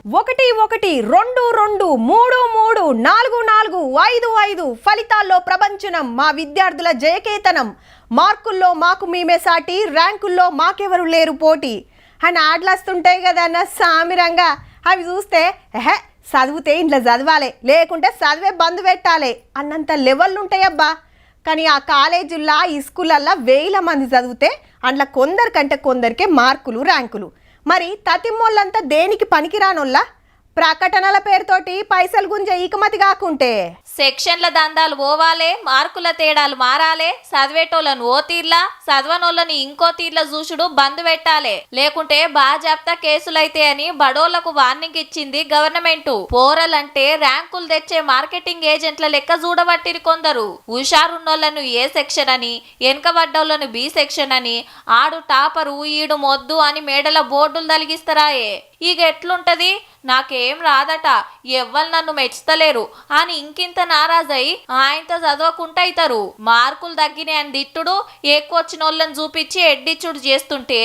ఒకటి ఒకటి 2 2 3 3 4 4 5 5 ఫలితాల్లో ప్రపంచనం మా విద్యార్థుల జయకేతనం మార్కుల్లో మాకు మేమే సాటి ర్యాంకుల్లో మాకెవరు లేరు పోటీ అని ఆటలాస్తుంటాయి కదా అన్న సామిరంగా అవి చూస్తే చదివితే ఇంట్లో చదవాలి లేకుంటే చదివే బంద్ పెట్టాలి అన్నంత లెవెల్లు ఉంటాయబ్బా. కానీ ఆ కాలేజీల్లో ఈ స్కూళ్ళల్లో వేల మంది చదివితే అందులో కొందరికంటే కొందరికే మార్కులు ర్యాంకులు. మరి తతిమ్మోళ్ళంతా దేనికి పనికిరానోళ్ళ ప్రకటనల పేరుతోటి పైసలు గుంజే ఈకమతి కాకుంటే సెక్షన్ల దందాలు పోవాలే, మార్కుల తేడాలు మారాలే, చదివేటోళ్ళను ఓ తీర్లా చదవనోళ్ళని ఇంకో తీర్లా చూసుడు బంద్ పెట్టాలే, లేకుంటే బాజాప్తా కేసులైతే అని బడోళ్లకు వార్నింగ్ ఇచ్చింది గవర్నమెంట్. పోరలంటే ర్యాంకులు తెచ్చే మార్కెటింగ్ ఏజెంట్ల లెక్క చూడబట్టిరి కొందరు. హుషారున్నోళ్లను ఏ సెక్షన్ అని, వెనకబడ్డోళ్లను బి సెక్షన్ అని, ఆడు టాపరు ఈడు మొద్దు అని మేడల బోర్డులు తలిగిస్తారాయే. ఇక ఎట్లుంటది, నాకేం రాదట, ఎవ్వరు నన్ను మెచ్చుతలేరు అని ఇంకింత నారాజై ఆయనతో చదవకుంటా అవుతారు. మార్కులు తగ్గినాయి అని దిట్టుడు, ఎక్కువ వచ్చిన వాళ్ళని చూపించి ఎడ్డిచ్చుడు చేస్తుంటే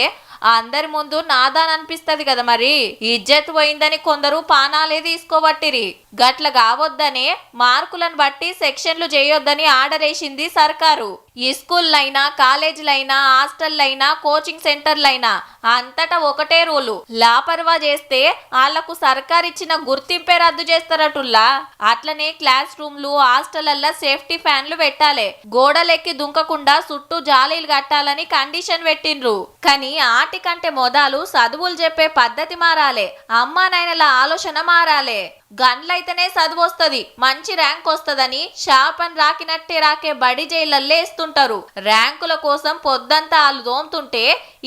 అందరి ముందు నాదాన్ అనిపిస్తది కదా. మరి ఇజ్జత్ పోయిందని కొందరు పానాలే తీసుకోబట్టిరి. గట్ల కావద్దని మార్కులను బట్టి సెక్షన్లు చేయొద్దని ఆర్డర్ వేసింది సర్కారు. ఈ స్కూళ్ళైనా కాలేజీలైనా హాస్టల్లైనా కోచింగ్ సెంటర్లైనా అంతటా ఒకటే రూలు, లాపర్వా చేస్తే వాళ్లకు సర్కార్ ఇచ్చిన గుర్తింపే రద్దు చేస్తారటుల్లా. అట్లనే క్లాస్ రూమ్లు హాస్టళ్లల్లో సేఫ్టీ ఫ్యాన్లు పెట్టాలి, గోడలెక్కి దుంకకుండా చుట్టూ జాలీలు కట్టాలని కండిషన్ పెట్టిండ్రు. కానీ ఆటికంటే మొదలు చదువులు చెప్పే పద్ధతి మారాలే, అమ్మా నాయనల ఆలోచన మారాలే. గండ్లైతేనే చదువు వస్తుంది, మంచి ర్యాంక్ వస్తుందని షాపని రాకినట్టే రాకే బడి జైలల్లే ఇస్తుంటారు. ర్యాంకుల కోసం పొద్దంతా వాళ్ళు దోముతుంటే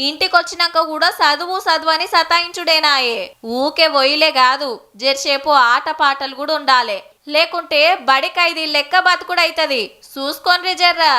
ఇంటికొచ్చినాక కూడా చదువు అని సతాయించుడేనాయే. ఊకే వొయిలే కాదు, జర్సేపు ఆట పాటలు కూడా ఉండాలి, లేకుంటే బడి ఖైదీ లెక్క బతుకుడైతది. చూసుకోండి జర్రా.